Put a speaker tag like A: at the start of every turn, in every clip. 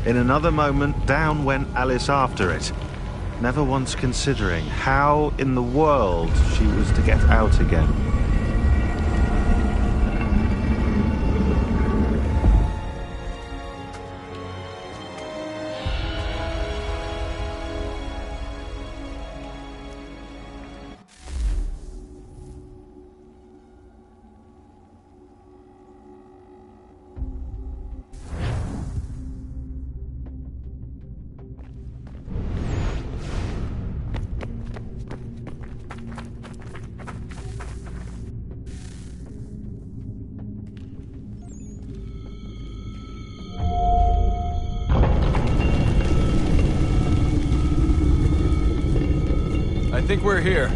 A: In another moment, down went Alice after it, never once considering how in the world she was to get out again.
B: I think we're here.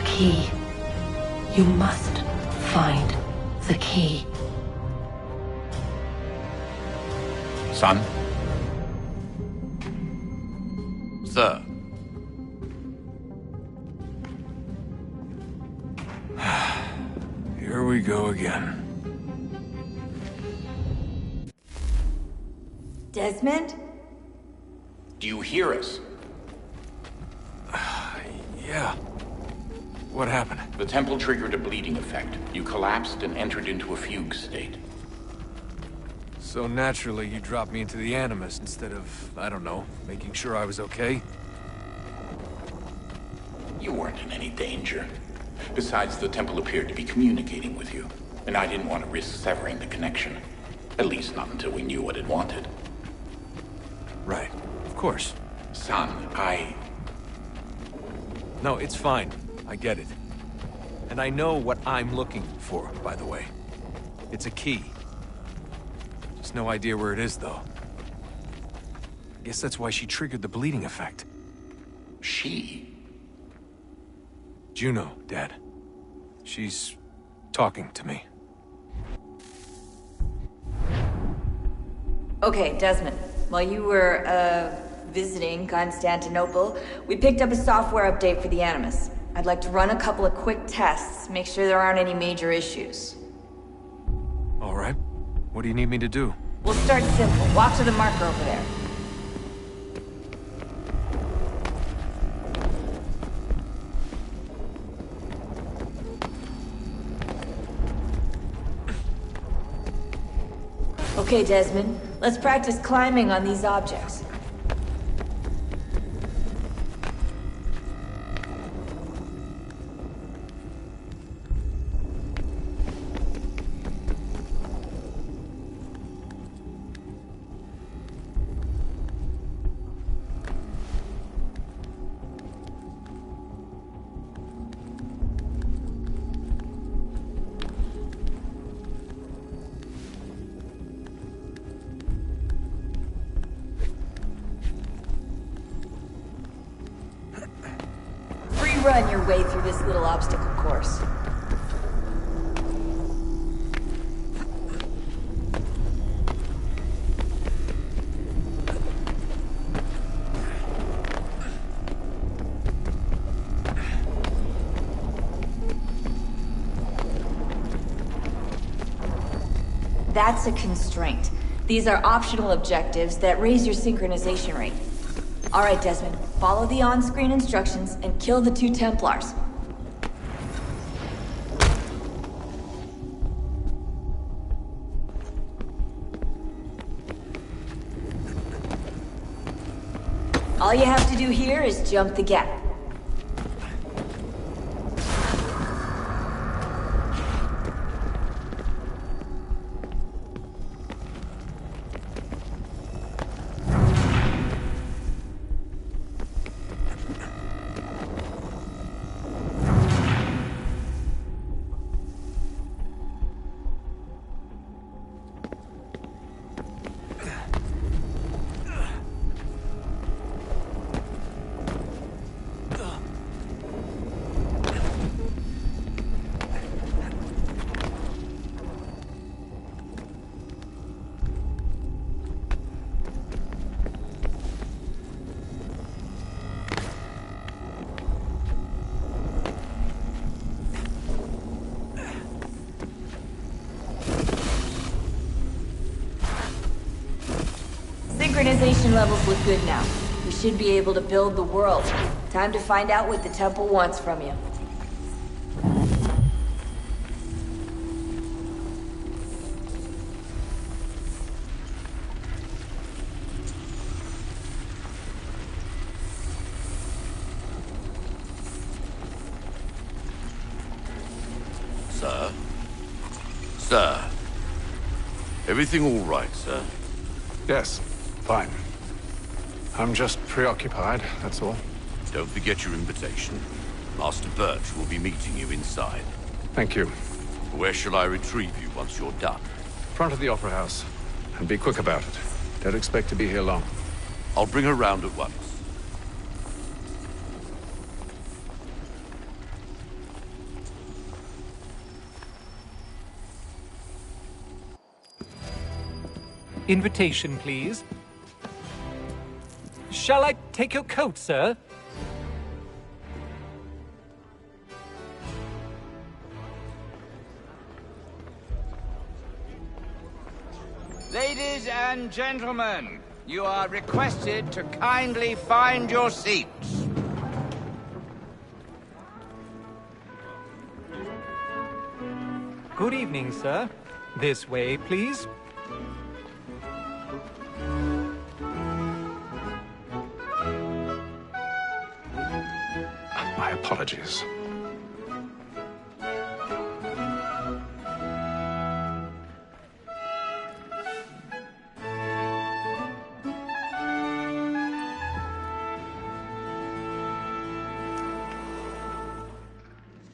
C: Key. You must find the key.
D: Son? Sir.
B: Here we go again.
E: Desmond?
D: Do you hear us?
B: Yeah. What happened?
D: The temple triggered a bleeding effect. You collapsed and entered into a fugue state.
B: So naturally, you dropped me into the Animus instead of, I don't know, making sure I was okay?
D: You weren't in any danger. Besides, the temple appeared to be communicating with you, and I didn't want to risk severing the connection. At least not until we knew what it wanted.
B: Right. Of course.
D: Son,
B: No, it's fine. I get it. And I know what I'm looking for, by the way. It's a key. Just no idea where it is, though. I guess that's why she triggered the bleeding effect.
D: She?
B: Juno, Dad. She's talking to me.
E: Okay, Desmond. While you were, visiting Constantinople, we picked up a software update for the Animus. I'd like to run a couple of quick tests, make sure there aren't any major issues.
B: All right. What do you need me to do?
E: We'll start simple. Walk to the marker over there. Okay, Desmond. Let's practice climbing on these objects. way through this little obstacle course. That's a constraint. These are optional objectives that raise your synchronization rate. Alright, Desmond, follow the on-screen instructions and kill the 2 Templars. All you have to do here is jump the gap. Synchronization levels look good now. We should be able to build the world. Time to find out what the temple wants from you.
F: Sir? Sir? Everything all right, sir?
G: Yes, fine. I'm just preoccupied, that's all.
F: Don't forget your invitation. Master Birch will be meeting you inside.
G: Thank you.
F: Where shall I retrieve you once you're done?
G: Front of the Opera House. And be quick about it. Don't expect to be here long.
F: I'll bring her round at once.
H: Invitation, please. Shall I take your coat, sir?
I: Ladies and gentlemen, you are requested to kindly find your seats.
H: Good evening, sir. This way, please.
G: My apologies.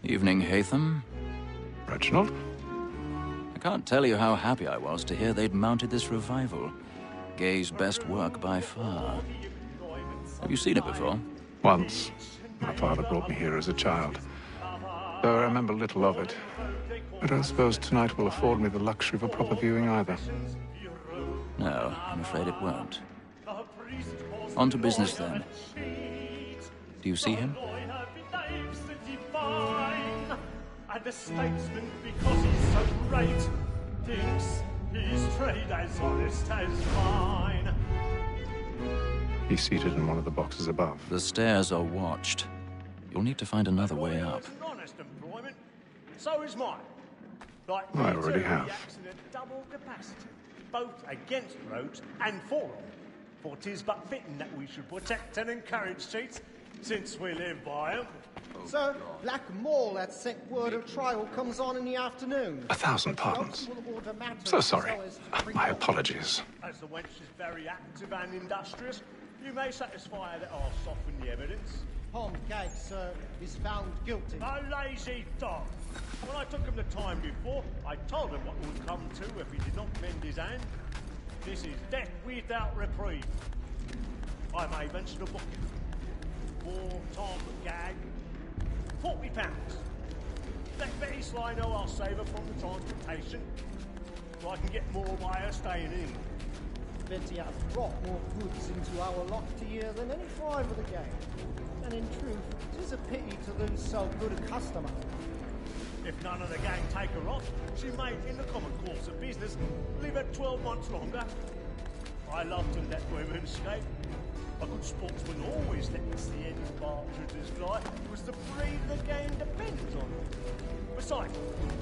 J: Evening, Hatham.
G: Reginald?
J: I can't tell you how happy I was to hear they'd mounted this revival. Gay's best work by far. Have you seen it before?
G: Once. My father brought me here as a child. Though I remember little of it. I don't suppose tonight will afford me the luxury of a proper viewing either.
J: No, I'm afraid it won't. On to business then. Do you see him?
K: And the statesman, because he's so great, thinks his trade as honest as mine.
G: He's seated in one of the boxes above.
J: The stairs are watched. You'll need to find another way up.
K: It's an honest employment. So is mine. Like
G: I already have.
K: The accident double capacity, both against roads and for them. For 'tis but fitting that we should protect and encourage cheats, since we live by 'em.
L: Sir, Black Mall had sent word of trial comes on in the afternoon.
G: 1,000 pardons. So sorry. My apologies.
K: As the wench is very active and industrious, you may satisfy that I'll soften the evidence.
L: Tom Gag, sir, is found guilty.
K: A lazy dog. When I took him the time before, I told him what would come to if he did not mend his hand. This is death without reprieve. I may mention a booking. For Tom Gag, £40. Let Betty Sly know I'll save her from the transportation, so I can get more by her staying in.
L: Betty has brought more goods into our loft here than any five of the gang. And in truth, it is a pity to lose so good a customer.
K: If none of the gang take her off, she may, in the common course of business, leave her 12 months longer. I love to let women escape. A good sportsman always lets the end partridges fly, because the breed of the game depends on it. Besides,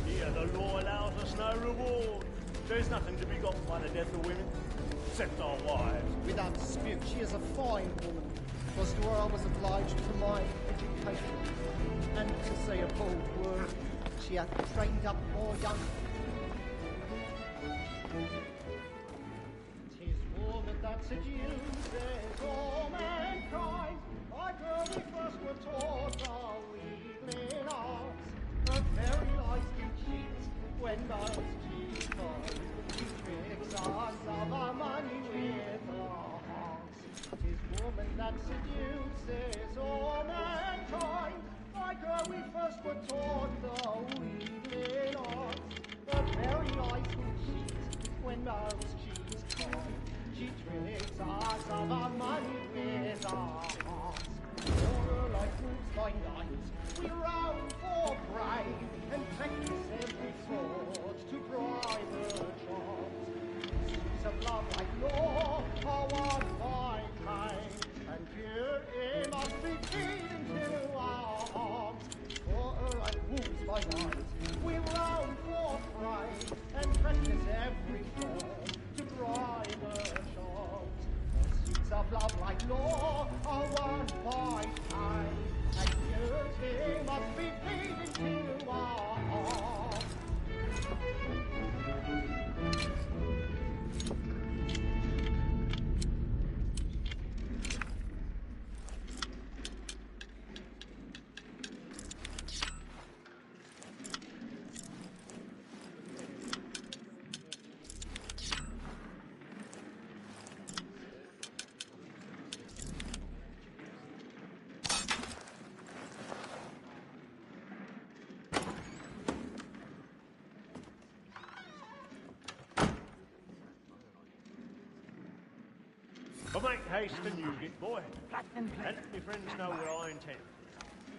K: here the law allows us no reward. There's nothing to be got by the death of women, except our wives.
L: Without dispute, she is a fine woman. Was to her I was obliged to my education. And to say a bold word, she hath trained up more young. 'Tis woman that seduces all mankind. Like her we first were taught our evening arts. Her very lies do cheat when most cheat us. She tricks us of our money with her hearts. 'Tis woman that seduces all mankind. Like her we first were taught the evening arts. Her very lies do cheat when most cheat us. She tricks us of our money with our hearts. For like moves by night, we round for prey and practice every sort to bribe her charms. Seas of love like law are won by time, and purity must be feed into our arms. For like moves by night, we round for prey and practice every form to bribe her charms. Seeds of love like law are won by time, and beauty must be feed into our hearts.
K: But make haste and use it, boy. And let my friends know where I intend.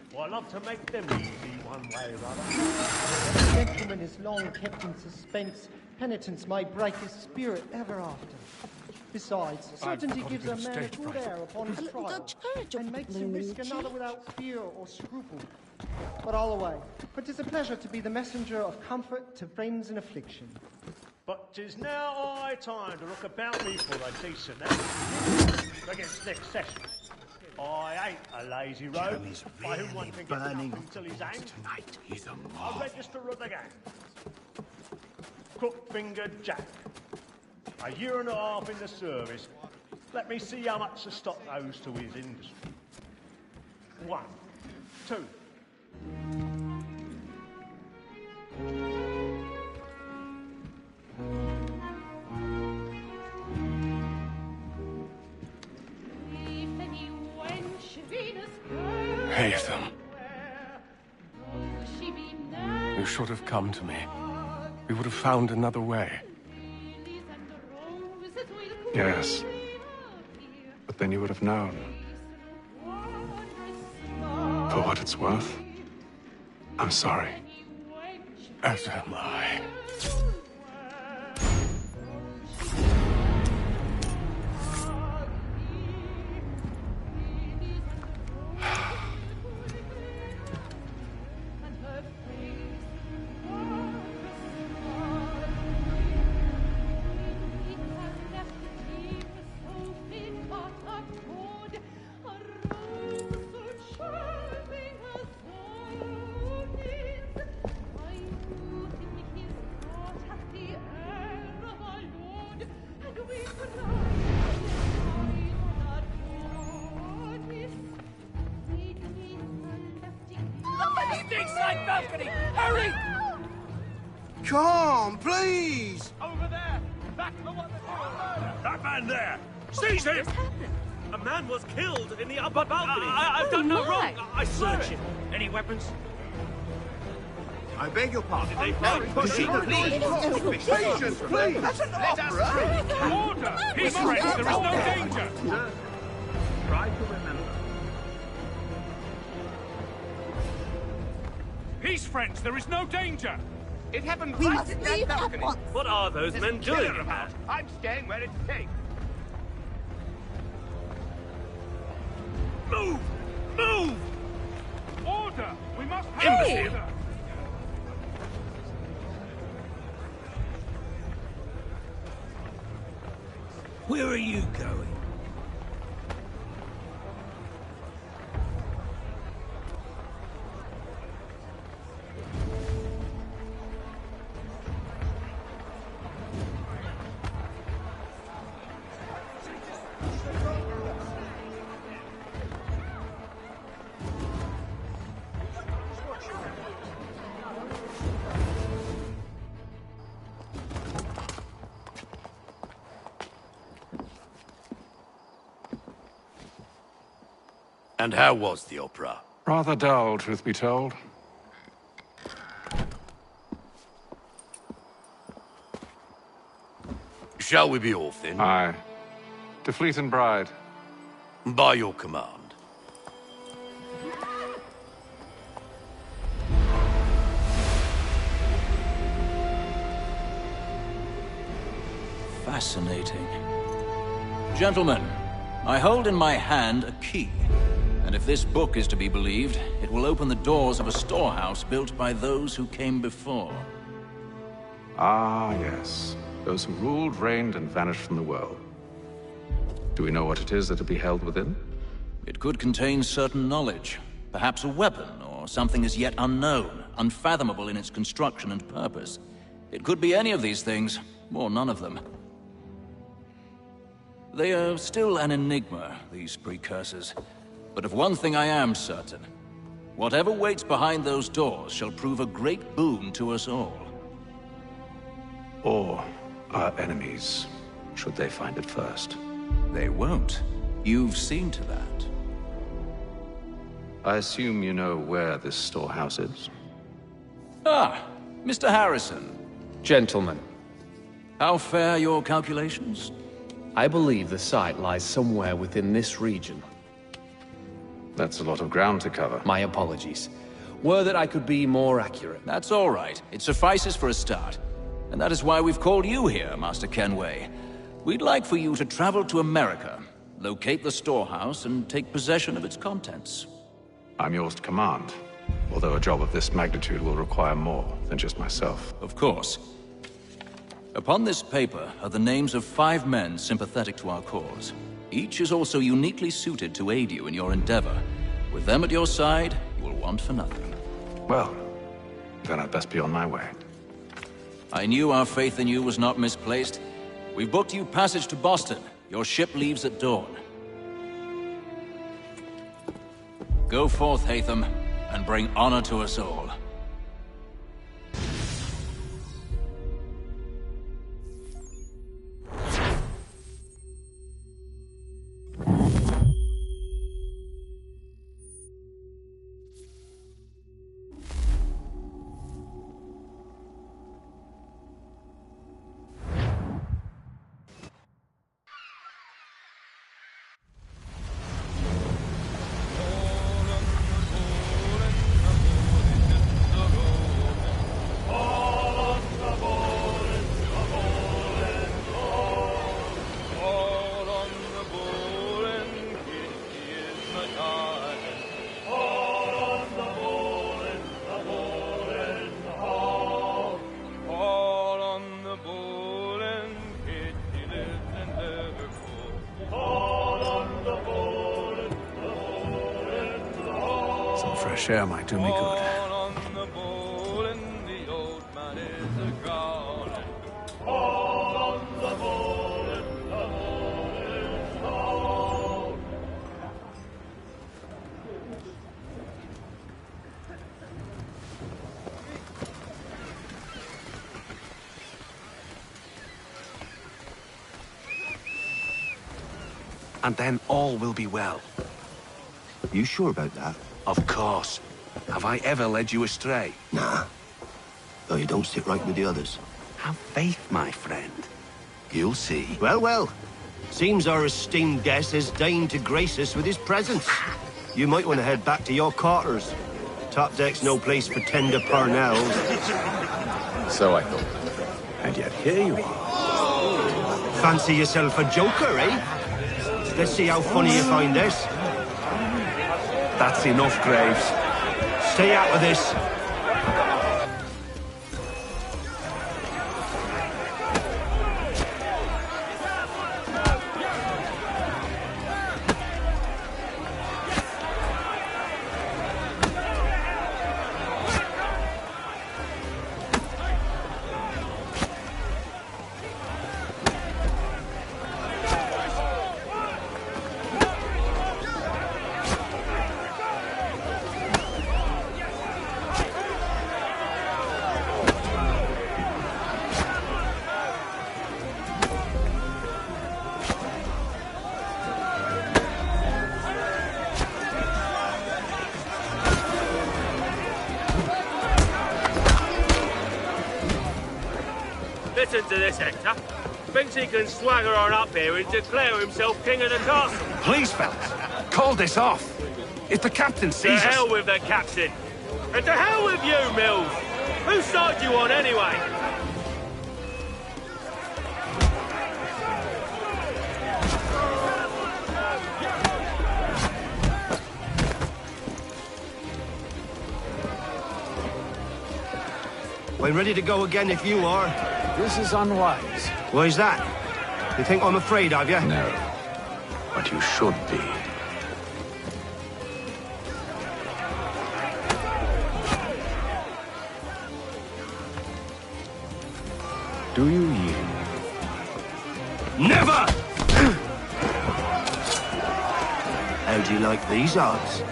K: For I love to make them easy one way or other.
L: If the gentleman is long kept in suspense, penitence may break his spirit ever after. Besides, certainty gives a man a good air upon his trial, and makes him risk another without fear or scruple. But all away, for 'tis a pleasure to be the messenger of comfort to friends in affliction.
K: But 'tis now high time to look about me for a decent act against next session. I ain't a lazy rogue,
F: Jeremy's
K: by whom one
F: really
K: can get
F: burning
K: up until he's hanged.
F: tonight. He's a
K: A
F: mob.
K: register of the gang. Crook-fingered Jack. A year and a half in the service. Let me see how much the stock owes to his industry. 1, 2.
M: Haytham. You should have come to me. We would have found another way.
G: Yes. But then you would have known. For what it's worth, I'm sorry.
M: As am I.
B: Hurry!
N: Come, please!
B: Over there! Back the one that did the murder!
F: That man there! Seize him!
K: A man was killed in the upper balcony.
N: I've done no wrong. I swear
K: Search
N: it.
K: him. Any weapons?
O: I beg your pardon.
K: Did they find
O: Please, patience, please.
N: Let us through.
K: Order! Peace, friends. There is no danger.
O: Sir, try to remember.
K: Peace, friends. There is no danger.
N: It happened
P: We
N: right
P: must
N: in
P: leave
N: that
P: at
N: balcony.
P: once.
K: What are those
N: There's
K: men
N: a killer
K: doing?
N: about. I'm staying where it's safe.
K: Move! Move! Order! We must have
P: Hey!
K: order. Where are you going?
F: And how was the opera?
G: Rather dull, truth be told.
F: Shall we be off then?
G: Aye. To Fleet and Bride.
F: By your command.
J: Fascinating. Gentlemen, I hold in my hand a key. And if this book is to be believed, it will open the doors of a storehouse built by those who came before.
G: Ah, yes. Those who ruled, reigned, and vanished from the world. Do we know what it is that will be held within?
J: It could contain certain knowledge. Perhaps a weapon, or something as yet unknown, unfathomable in its construction and purpose. It could be any of these things, or none of them. They are still an enigma, these precursors. But of one thing I am certain. Whatever waits behind those doors shall prove a great boon to us all.
G: Or our enemies, should they find it first.
J: They won't. You've seen to that.
G: I assume you know where this storehouse is?
J: Ah, Mr. Harrison.
Q: Gentlemen,
J: How fare your calculations?
Q: I believe the site lies somewhere within this region.
G: That's a lot of ground to cover.
Q: My apologies. Were that I could be more accurate.
J: That's all right. It suffices for a start. And that is why we've called you here, Master Kenway. We'd like for you to travel to America, locate the storehouse, and take possession of its contents.
G: I'm yours to command, although a job of this magnitude will require more than just myself.
J: Of course. Upon this paper are the names of 5 men sympathetic to our cause. Each is also uniquely suited to aid you in your endeavor. With them at your side, you will want for nothing.
G: Well, then I'd best be on my way.
J: I knew our faith in you was not misplaced. We've booked you passage to Boston. Your ship leaves at dawn. Go forth, Hatham, and bring honor to us all.
G: Some fresh air might do me good.
P: and then all will be well.
R: You sure about that?
P: Of course. Have I ever led you astray?
R: Nah. Though you don't sit right with the others.
P: Have faith, my friend.
R: You'll see. Well, well. Seems our esteemed guest has deigned to grace us with his presence. You might want to head back to your quarters. Top deck's no place for tender parnells.
G: So I thought. And yet here you are.
R: Fancy yourself a joker, eh? Let's see how funny you find this.
P: That's enough, Graves.
R: Stay out of this.
S: Listen to this, Hector. Thinks he can swagger on up here and declare himself king of the castle.
P: Please, fellas, call this off. If the captain sees us...
S: To hell with the captain. And to hell with you, Mills. Whose side you on, anyway?
R: We're ready to go again if you are.
G: This is unwise.
R: Why's that? You think I'm afraid of you?
G: No. But you should be. Do you yield?
R: Never! How do you like these odds?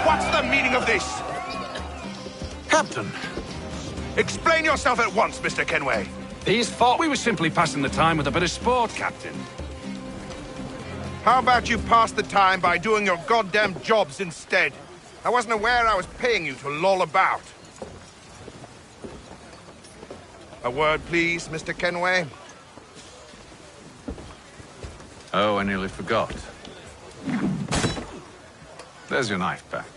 T: What's the meaning of this?
P: Captain!
T: Explain yourself at once, Mr. Kenway.
P: These thought we were simply passing the time with a bit of sport, Captain.
T: How about you pass the time by doing your goddamn jobs instead? I wasn't aware I was paying you to loll about. A word, please, Mr. Kenway.
G: Oh, I nearly forgot. There's your knife back.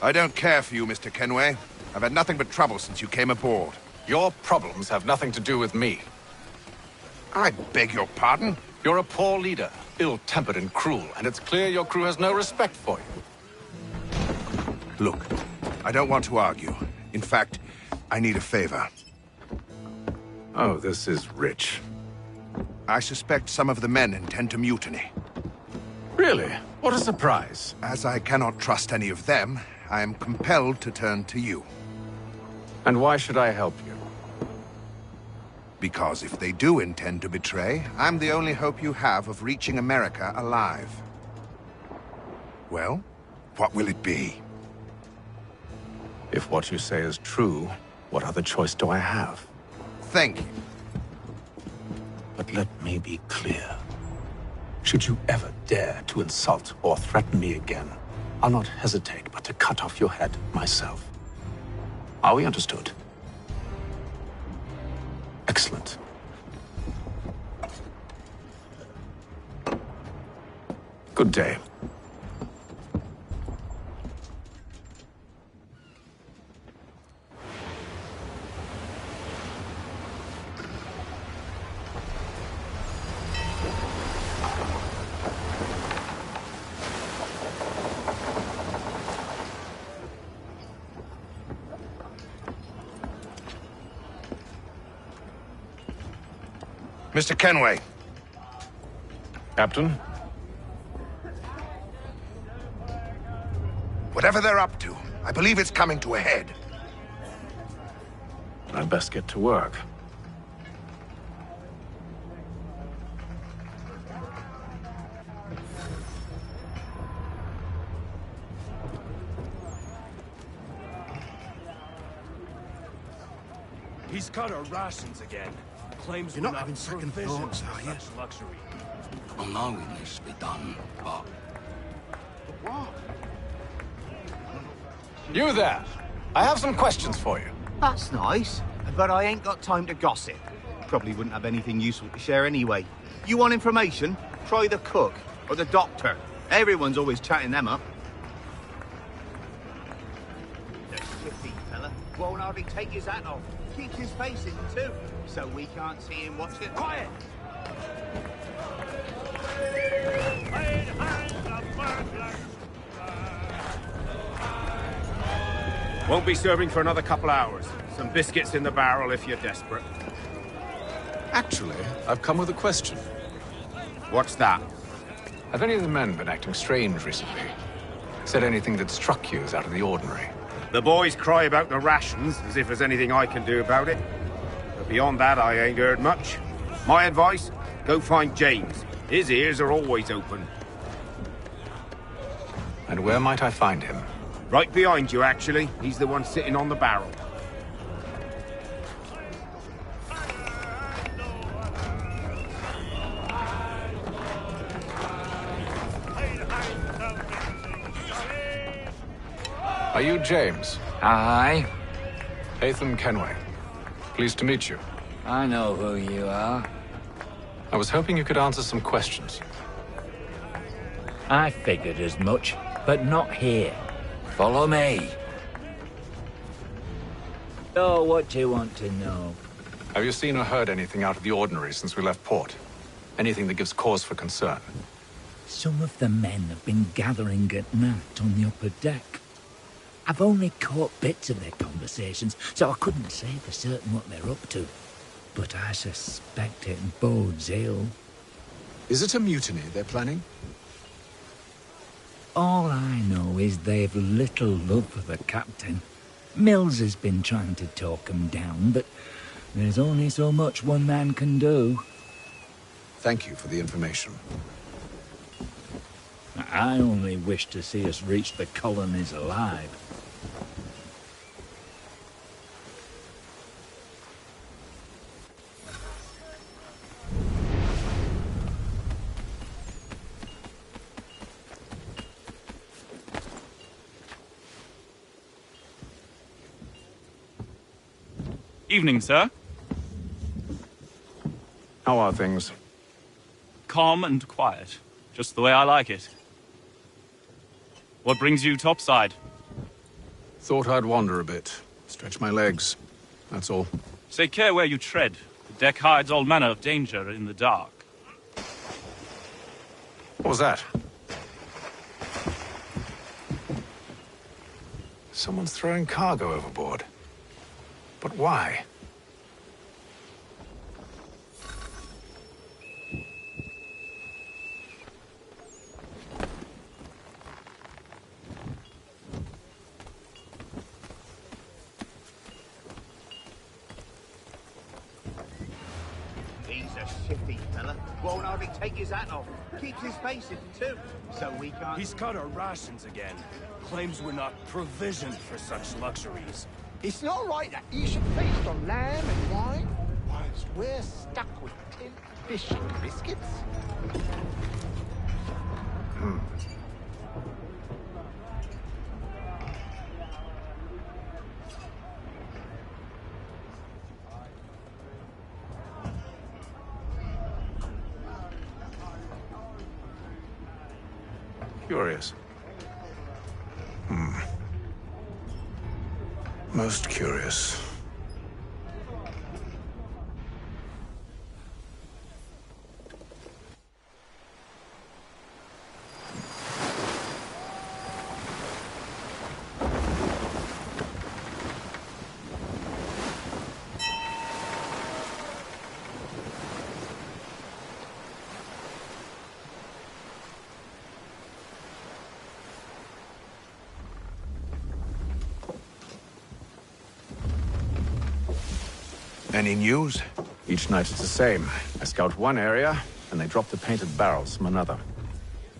T: I don't care for you, Mr. Kenway. I've had nothing but trouble since you came aboard.
G: Your problems have nothing to do with me.
T: I beg your pardon?
G: You're a poor leader, ill-tempered and cruel, and it's clear your crew has no respect for you.
T: Look, I don't want to argue. In fact, I need a favor.
G: Oh, this is rich.
T: I suspect some of the men intend to mutiny.
G: Really? What a surprise.
T: As I cannot trust any of them, I am compelled to turn to you.
G: And why should I help you?
T: Because if they do intend to betray, I'm the only hope you have of reaching America alive. Well, what will it be?
G: If what you say is true, what other choice do I have?
T: Thank you.
G: But let me be clear. Should you ever dare to insult or threaten me again, I'll not hesitate but to cut off your head myself. Are we understood? Excellent. Good day.
T: Mr. Kenway.
G: Captain?
T: Whatever they're up to, I believe it's coming to a head.
G: I'd best get to work.
M: He's cut our rations again. Claims
R: You're not having second thoughts, are you?
M: Luxury.
F: Well, knowing this to be done, but
R: What?
U: You there! I have some questions for you.
V: That's nice, but I ain't got time to gossip. Probably wouldn't have anything useful to share anyway. You want information? Try the cook or the doctor. Everyone's always chatting them up. The shifty fella won't hardly take his hat off. Keeps his face in too, so we can't see him watching. Quiet!
I: Won't be serving for another couple hours. Some biscuits in the barrel if you're desperate.
W: Actually, I've come with a question.
I: What's that?
W: Have any of the men been acting strange recently? Said anything that struck you as out of the ordinary?
I: The boys cry about the rations, as if there's anything I can do about it. But beyond that, I ain't heard much. My advice? Go find James. His ears are always open.
W: And where might I find him?
I: Right behind you, actually. He's the one sitting on the barrel.
W: Are you James?
X: Aye.
W: Hatham Kenway. Pleased to meet you.
X: I know who you are.
W: I was hoping you could answer some questions.
X: I figured as much, but not here. Follow me. So, what do you want to know?
W: Have you seen or heard anything out of the ordinary since we left port? Anything that gives cause for concern?
X: Some of the men have been gathering at night on the upper deck. I've only caught bits of their conversations, so I couldn't say for certain what they're up to. But I suspect it bodes ill.
W: Is it a mutiny they're planning?
X: All I know is they've little love for the captain. Mills has been trying to talk 'em down, but there's only so much one man can do.
W: Thank you for the information.
X: I only wish to see us reach the colonies alive.
Y: Evening, sir.
W: How are things?
Y: Calm and quiet. Just the way I like it. What brings you topside?
W: Thought I'd wander a bit. Stretch my legs. That's all.
Y: Take care where you tread. The deck hides all manner of danger in the dark.
W: What was that? Someone's throwing cargo overboard. But why?
V: He's a shifty fella. Won't hardly take his hat off. Keeps his face in too, so we can't...
M: He's cut our rations again. Claims we're not provisioned for such luxuries.
L: It's not right that you should feast on lamb and wine, whilst we're stuck with tin fish and biscuits.
W: Curious. Most curious.
P: Any news?
W: Each night it's the same. I scout one area, and they drop the painted barrels from another.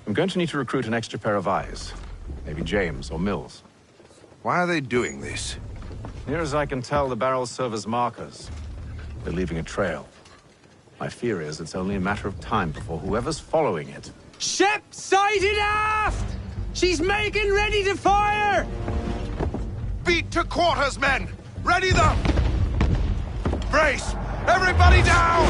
W: I'm going to need to recruit an extra pair of eyes. Maybe James or Mills.
P: Why are they doing this?
W: Near as I can tell, the barrels serve as markers. They're leaving a trail. My fear is it's only a matter of time before whoever's following it...
A: Ship sighted aft! She's making ready to fire!
T: Beat to quarters, men! Ready them! Brace! Everybody down!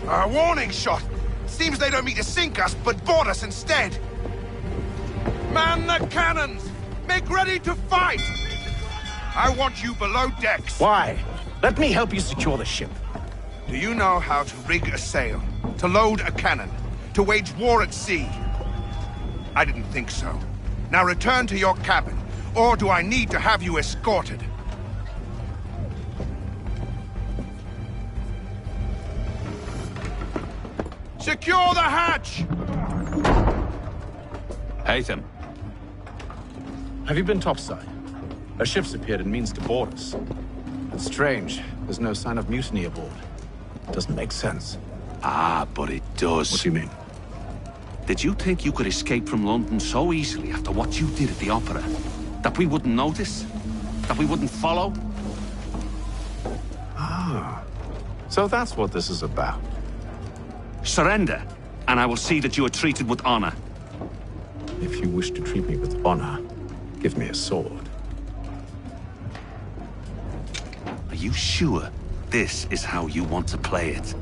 T: A warning shot! Seems they don't mean to sink us, but board us instead! Man the cannons! Make ready to fight! I want you below decks.
G: Why? Let me help you secure the ship.
T: Do you know how to rig a sail? To load a cannon? To wage war at sea? I didn't think so. Now return to your cabin, or do I need to have you escorted? Secure the hatch!
J: Haytham.
W: Have you been topside? A ship's appeared and means to board us. It's strange. There's no sign of mutiny aboard. Doesn't make sense.
F: Ah, but it does.
W: What do you mean?
F: Did you think you could escape from London so easily after what you did at the opera? That we wouldn't notice? That we wouldn't follow?
W: Ah. So that's what this is about.
F: Surrender, and I will see that you are treated with honor.
W: If you wish to treat me with honor, give me a sword.
F: Are you sure this is how you want to play it?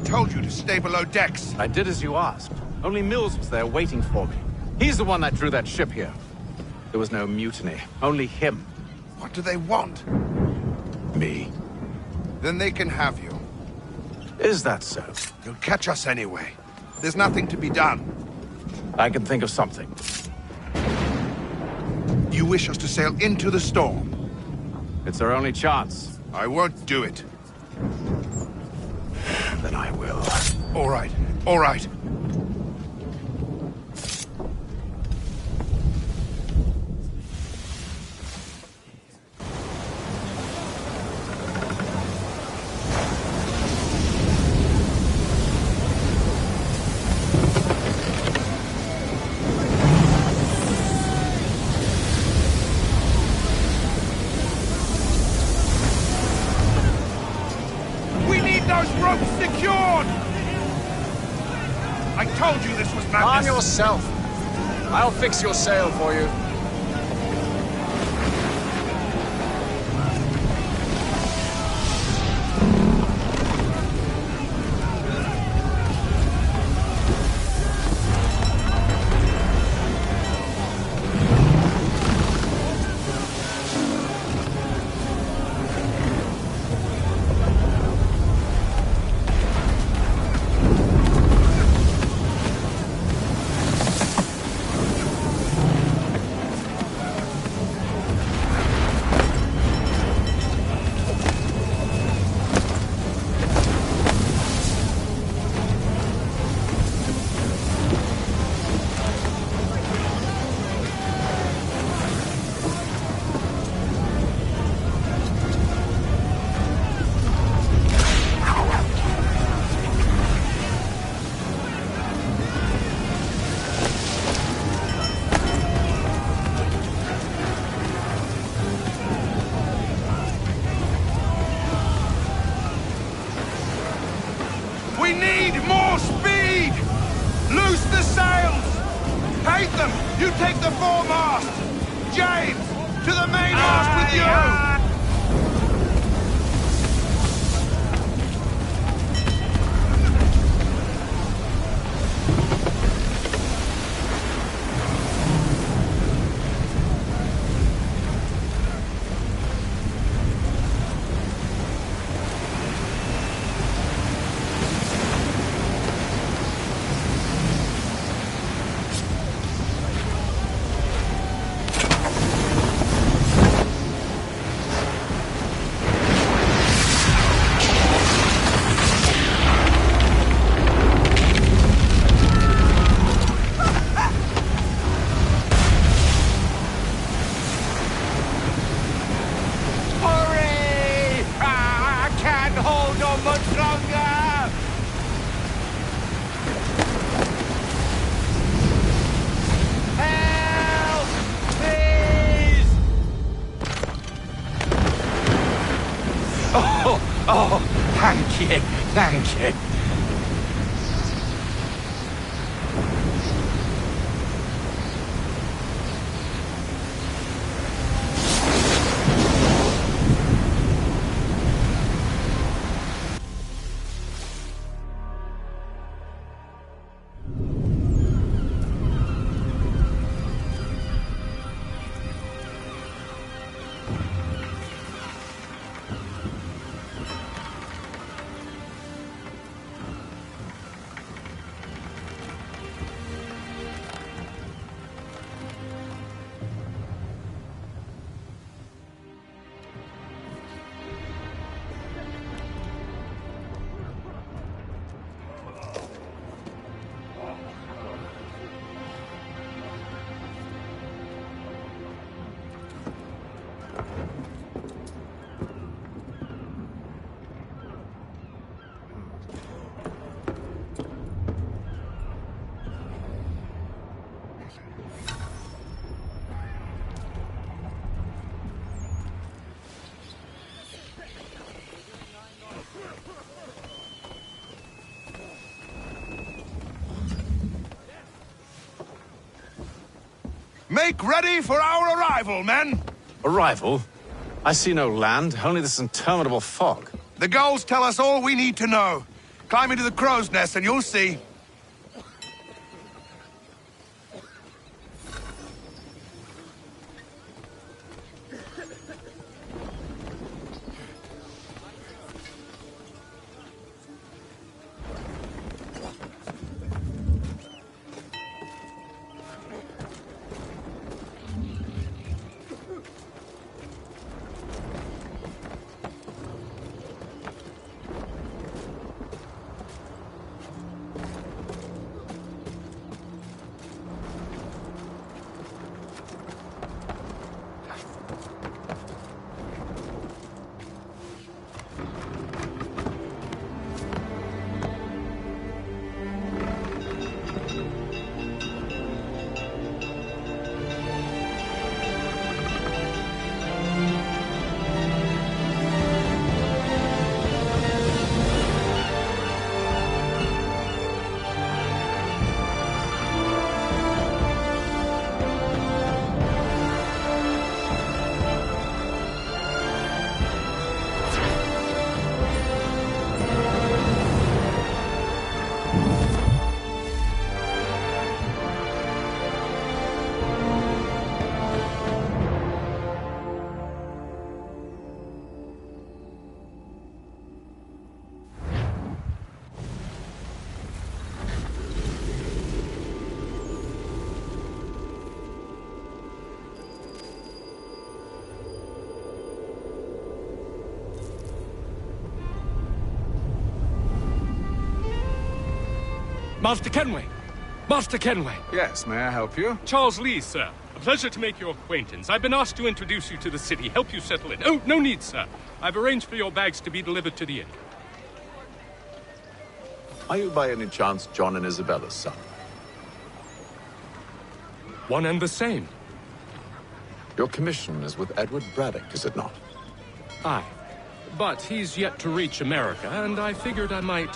T: Told you to stay below decks.
W: I did as you asked. Only Mills was there waiting for me. He's the one that drew that ship here. There was no mutiny. Only him.
T: What do they want?
W: Me.
T: Then they can have you.
W: Is that so?
T: You'll catch us anyway. There's nothing to be done.
W: I can think of something.
T: You wish us to sail into the storm?
W: It's our only chance.
T: I won't do it.
W: Then I will.
T: All right. All right. We need those ropes secured! I told you this was madness!
U: Calm yourself. I'll fix your sail for you.
T: We need more speed! Loose the sails! Haytham, you take the foremast! James, to the mainmast with you!
P: Oh, thank you, thank you.
T: Make ready for our arrival, men!
W: Arrival? I see no land, only this interminable fog.
T: The gulls tell us all we need to know. Climb into the crow's nest and you'll see.
M: Master Kenway! Master Kenway!
W: Yes, may I help you?
M: Charles Lee, sir. A pleasure to make your acquaintance. I've been asked to introduce you to the city, help you settle in. Oh, no need, sir. I've arranged for your bags to be delivered to the inn.
W: Are you by any chance John and Isabella's son?
M: One and the same.
W: Your commission is with Edward Braddock, is it not?
M: Aye. But he's yet to reach America, and I figured I might...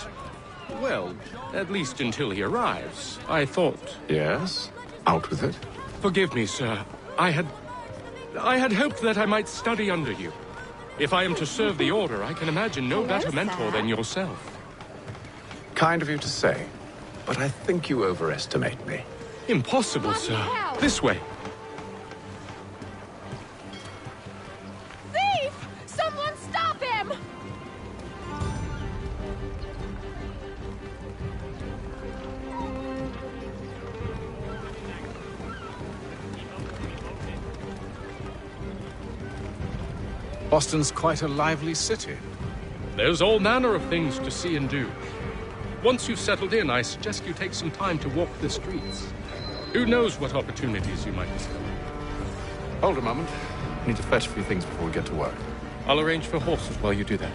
M: Well, at least until he arrives. I thought...
W: Yes? Out with it.
M: Forgive me, sir. I had hoped that I might study under you. If I am to serve the Order, I can imagine no better mentor than yourself.
W: Kind of you to say, but I think you overestimate me.
M: Impossible, sir. This way.
B: Thief! Someone stop him!
W: Boston's quite a lively city.
M: There's all manner of things to see and do. Once you've settled in, I suggest you take some time to walk the streets. Who knows what opportunities you might discover.
W: Hold a moment. I need to fetch a few things before we get to work.
M: I'll arrange for horses while you do that.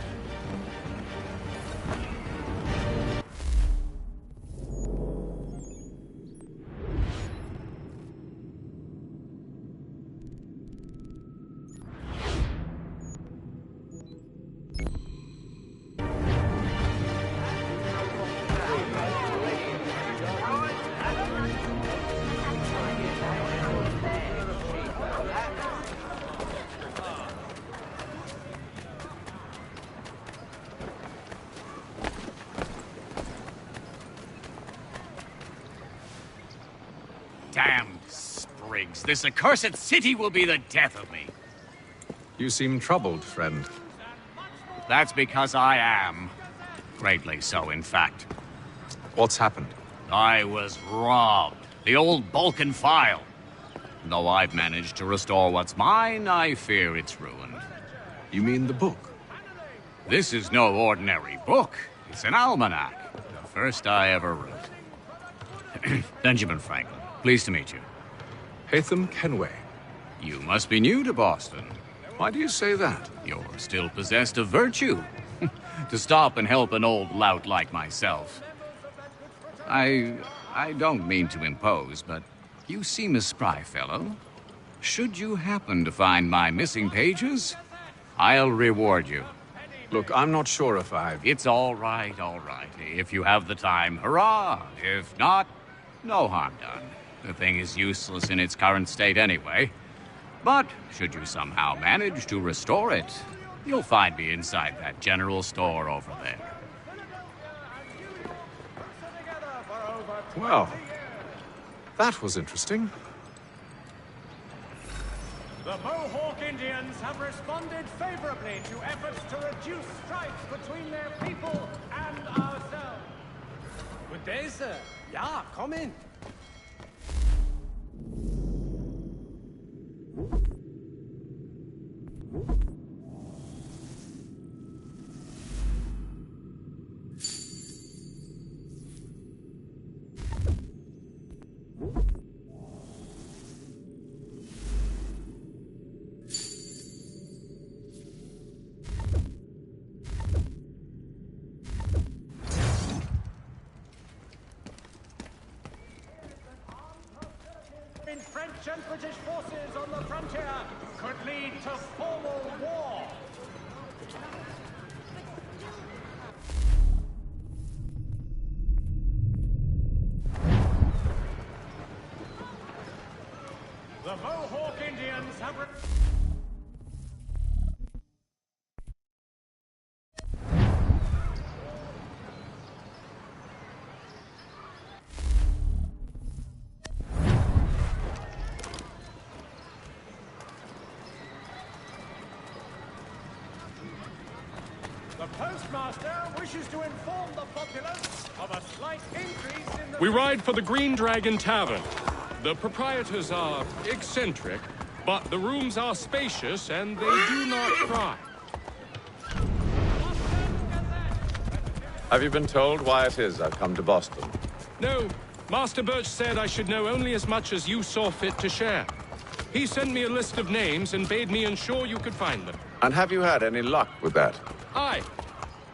C: Damned sprigs. This accursed city will be the death of me.
W: You seem troubled, friend.
C: That's because I am. Greatly so, in fact.
W: What's happened?
C: I was robbed. The old Balkan file. Though I've managed to restore what's mine, I fear it's ruined.
W: You mean the book?
C: This is no ordinary book. It's an almanac. The first I ever wrote. Benjamin Franklin. Pleased to meet you.
W: Haytham Kenway.
C: You must be new to Boston.
W: Why do you say that?
C: You're still possessed of virtue. To stop and help an old lout like myself. I don't mean to impose, but you seem a spry fellow. Should you happen to find my missing pages, I'll reward you.
W: Look, I'm not sure if
C: It's all right, all right. If you have the time, hurrah! If not, no harm done. The thing is useless in its current state anyway. But should you somehow manage to restore it, you'll find me inside that general store over there.
W: Well, that was interesting.
K: The Mohawk Indians have responded favorably to efforts to reduce strife between their people and ourselves.
A: Good day, sir. Yeah, come in.
K: French and British forces on the frontier could lead to formal war. The Mohawk Indians have... The postmaster wishes to inform the populace of a slight increase in the...
M: We ride for the Green Dragon Tavern. The proprietors are eccentric, but the rooms are spacious and they do not cry.
W: Have you been told why it is I've come to Boston?
M: No, Master Birch said I should know only as much as you saw fit to share. He sent me a list of names and bade me ensure you could find them.
W: And have you had any luck with that?
M: Aye.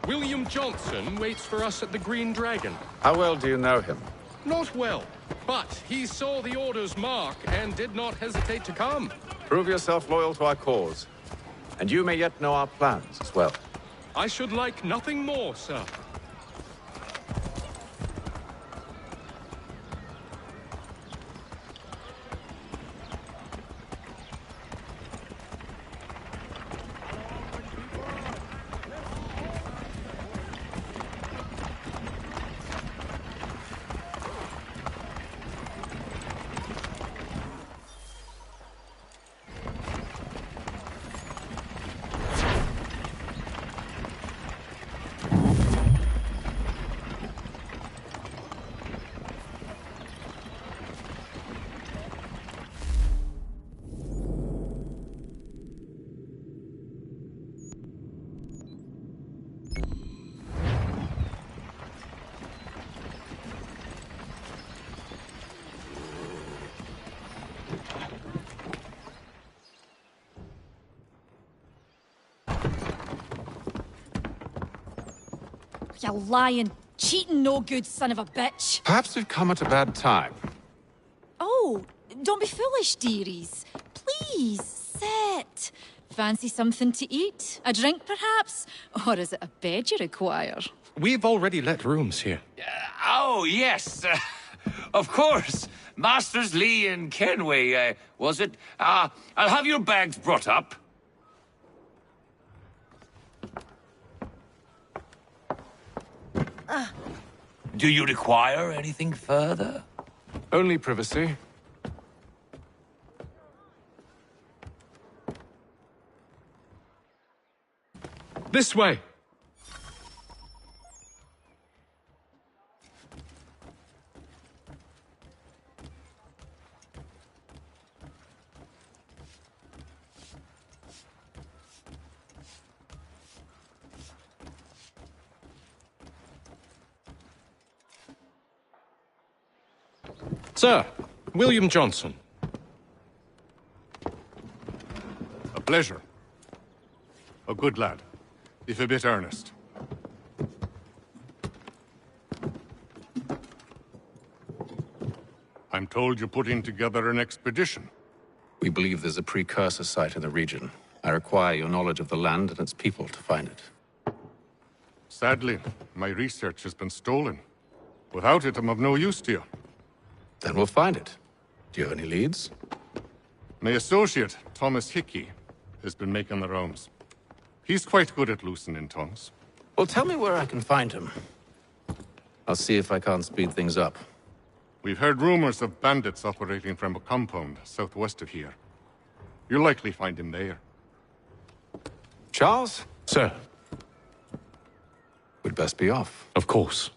M: William Johnson waits for us at the Green Dragon.
W: How well do you know him?
M: Not well, but he saw the order's mark and did not hesitate to come.
W: Prove yourself loyal to our cause. And you may yet know our plans as well.
M: I should like nothing more, sir.
B: You lying, cheating, no good son of a bitch.
W: Perhaps we've come at a bad time.
B: Oh, don't be foolish, dearies. Please, sit. Fancy something to eat? A drink, perhaps? Or is it a bed you require?
M: We've already let rooms here.
C: Oh, yes. Of course. Masters Lee and Kenway, was it? I'll have your bags brought up. Do you require anything further?
W: Only privacy.
M: This way. Sir, William Johnson.
D: A pleasure. A good lad, if a bit earnest. I'm told you're putting together an expedition.
W: We believe there's a precursor site in the region. I require your knowledge of the land and its people to find it.
D: Sadly, my research has been stolen. Without it, I'm of no use to you.
W: Then we'll find it. Do you have any leads?
D: My associate, Thomas Hickey, has been making the rounds. He's quite good at loosening tongues.
W: Well, tell me where I can find him. I'll see if I can't speed things up.
D: We've heard rumors of bandits operating from a compound southwest of here. You'll likely find him there.
W: Charles?
M: Sir.
W: We'd best be off.
M: Of course.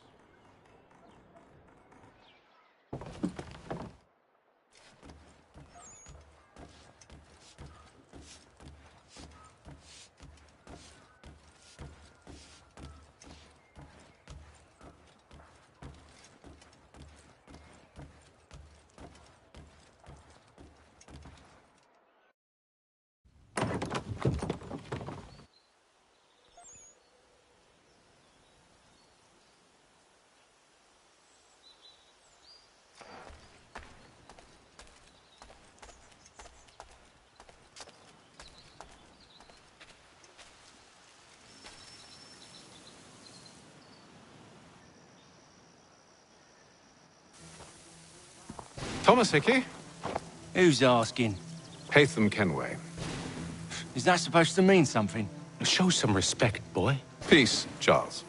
W: Thomas Hickey?
E: Who's asking?
W: Haytham Kenway.
E: Is that supposed to mean something?
M: Show some respect, boy.
W: Peace, Charles.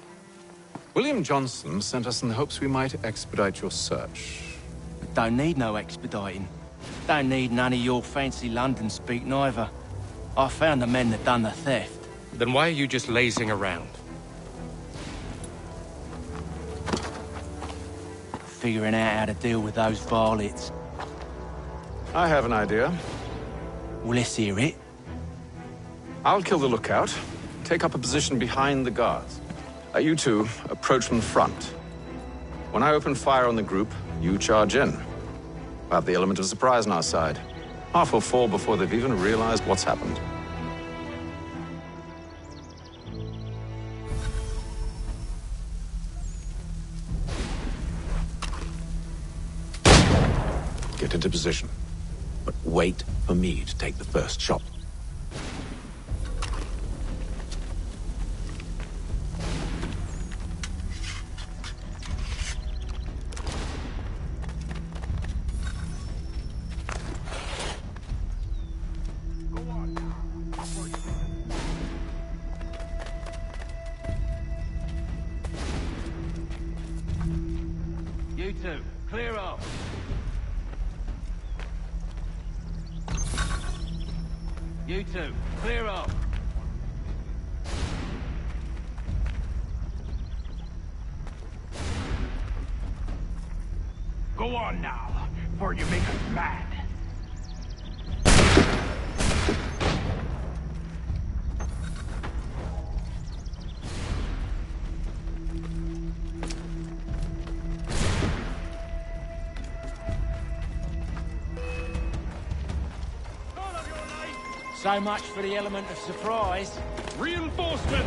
W: William Johnson sent us in the hopes we might expedite your search.
E: I don't need no expediting. Don't need none of your fancy London speak neither. I found the men that done the theft.
M: Then why are you just lazing around?
E: Figuring out how to deal with those varlets.
W: I have an idea.
E: Well, let's hear it.
W: I'll kill the lookout, take up a position behind the guards. You two approach from the front. When I open fire on the group, you charge in. We'll have the element of surprise on our side. Half will fall before they've even realized what's happened. Get into position. But wait for me to take the first shot.
E: You two, clear off. You two, clear off.
P: Go on now, before you make us mad.
E: So much for the element of surprise.
M: Reinforcement!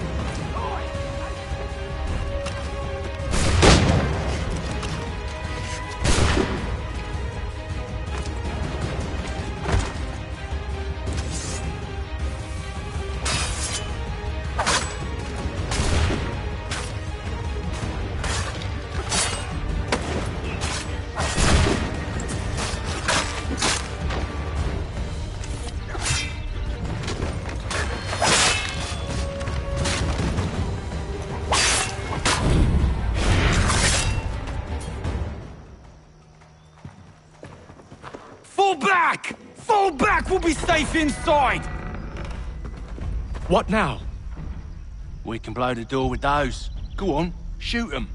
P: Fall back! Fall back! We'll be safe inside!
M: What now?
E: We can blow the door with those. Go on, shoot them.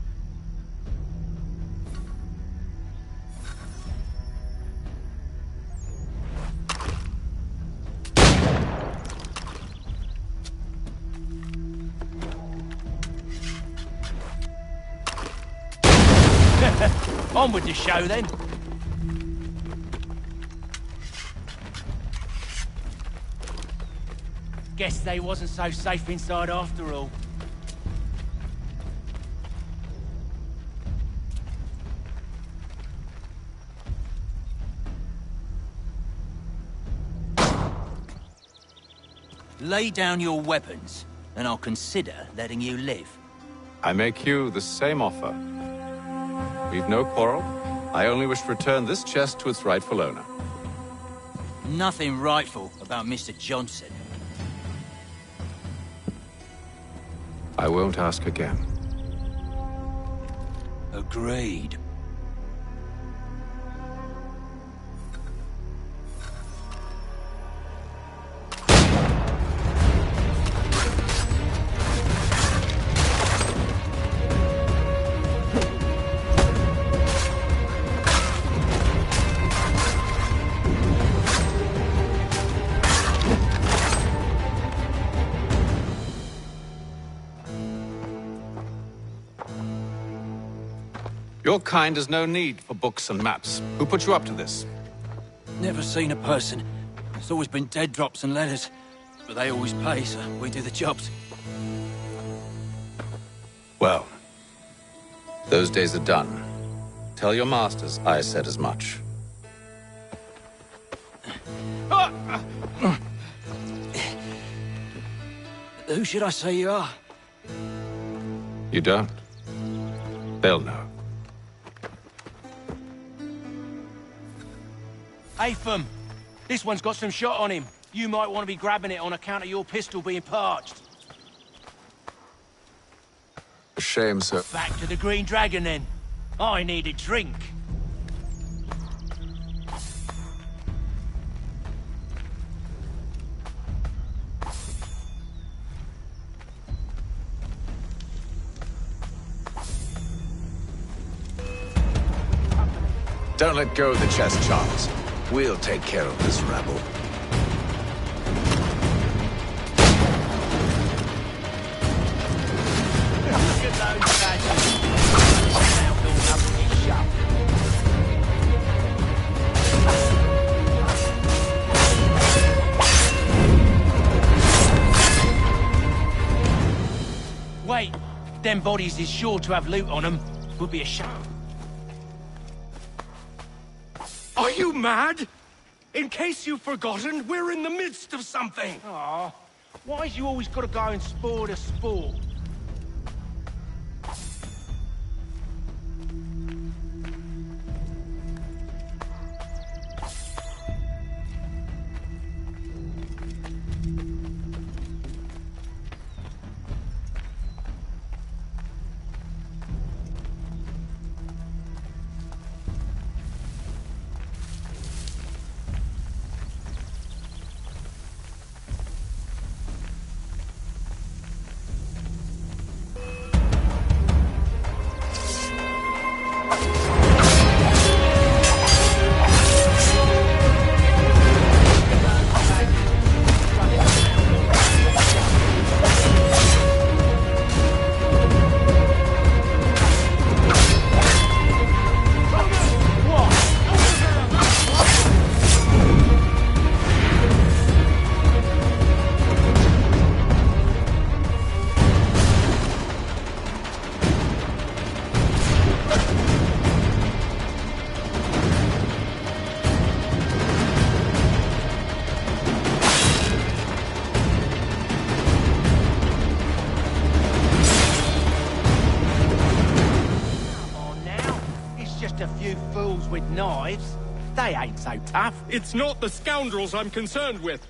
E: On with the show then. Guess they wasn't so safe inside after all. Lay down your weapons, and I'll consider letting you live.
W: I make you the same offer. We've no quarrel. I only wish to return this chest to its rightful owner.
E: Nothing rightful about Mr. Johnson.
W: I won't ask again.
E: Agreed.
W: Your kind has no need for books and maps. Who put you up to this?
E: Never seen a person. It's always been dead drops and letters. But they always pay, so we do the jobs.
W: Well, those days are done. Tell your masters I said as much.
E: Who should I say you are?
W: You don't? They'll know.
E: Atham, this one's got some shot on him. You might want to be grabbing it on account of your pistol being parched.
W: A shame, sir.
E: Back to the Green Dragon, then. I need a drink.
W: Don't let go of the chest, Charles. We'll take care of this rabble.
E: Look at those badges. Now built up them bodies is sure to have loot on them. Would be a shame.
P: Are you mad? In case you've forgotten, we're in the midst of something.
E: Aw, why's you always gotta go and spoil the sport? With knives, they ain't so tough.
M: It's not the scoundrels I'm concerned with.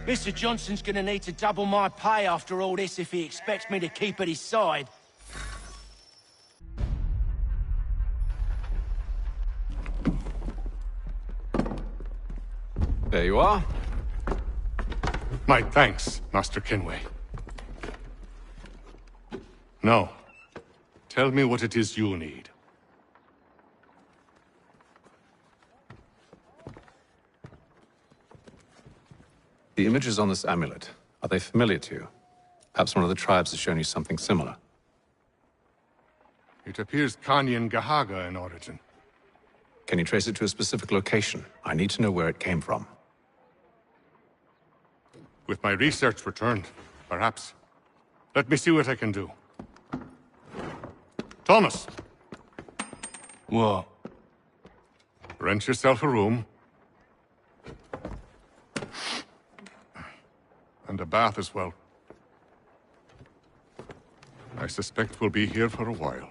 E: Mr. Johnson's gonna need to double my pay after all this if he expects me to keep at his side.
W: There you are.
D: My thanks, Master Kenway. Now, tell me what it is you need.
W: The images on this amulet, are they familiar to you? Perhaps one of the tribes has shown you something similar.
D: It appears Kanyan Gahaga in origin.
W: Can you trace it to a specific location? I need to know where it came from.
D: With my research returned, perhaps. Let me see what I can do. Thomas!
E: What?
D: Rent yourself a room. And a bath as well. I suspect we'll be here for a while.